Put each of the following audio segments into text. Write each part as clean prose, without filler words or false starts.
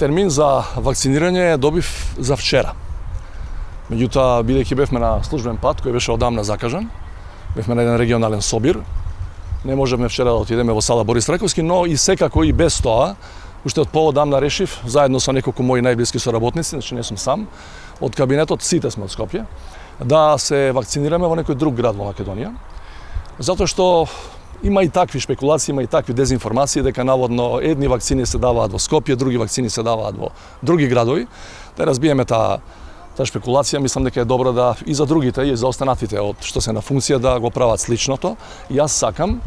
термин за вакцинирање добив за вчера. Меѓутоа, бидејќи бевме на службен пат, кој беше одамна закажан, бевме на еден регионален собир, не можевме вчера да отидеме во сала Борис Трајковски, но и секако и без тоа, уште од поодамна решив, заедно со неколку мои најблиски соработници, значи не сум сам, од кабинетот, сите сме од Скопје, да се вакцинираме во некој друг град во Македонија, затоа што има и такви шпекулации, има и такви дезинформации дека наводно едни вакцини се даваат во Скопје, други вакцини се даваат во други градови. Да разбиеме таа шпекулација, мислам дека е добро да и за другите и за останатите од што се на функција да го прават сличното. И јас сакам,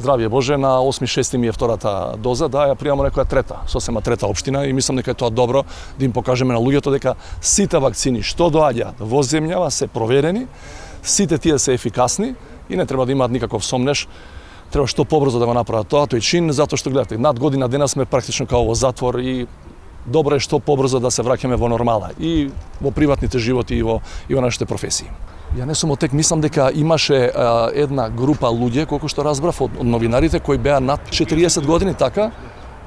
здравје Боже, на 8-6 ми е втората доза, да ја пријамам некоја трета, сосема трета општина и мислам дека е тоа добро да им покажеме на луѓето дека сите вакцини што доаѓаат во земјава се проверени, сите тие се ефикасни и не треба да имаат никаков сомнеш. Треба што побрзо да го направат тој чин, затоа што гледате, над година дена сме практично као во затвор и добро е што побрзо да се враќаме во нормала и во приватните животи и во нашите професии. Ја не сум отек, мислам дека имаше една група луѓе, колку што разбрав од новинарите, кои беа над 40 години, така.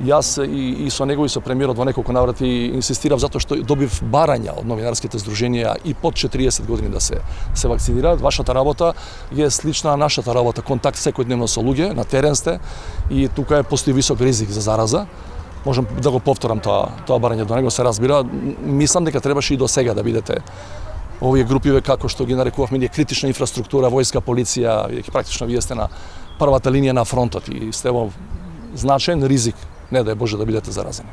Јас и со него и со премиерот во неколку наврати инсистирав затоа што добив барања од новинарските здруженија и под 40 години да се вакцинираат. Вашата работа е слична на нашата работа, контакт секојдневно со луѓе, на терен сте и тука постои висок ризик за зараза. Можам да го повторам тоа барање до него, се разбира. Мислам дека требаше и до сега да бидете овие групиве, како што ги нарекувавме ние, критична инфраструктура, војска, полиција, практично вие сте на првата линија на фронтот и сте во значаен ризик, не да е Боже да бидете заразени.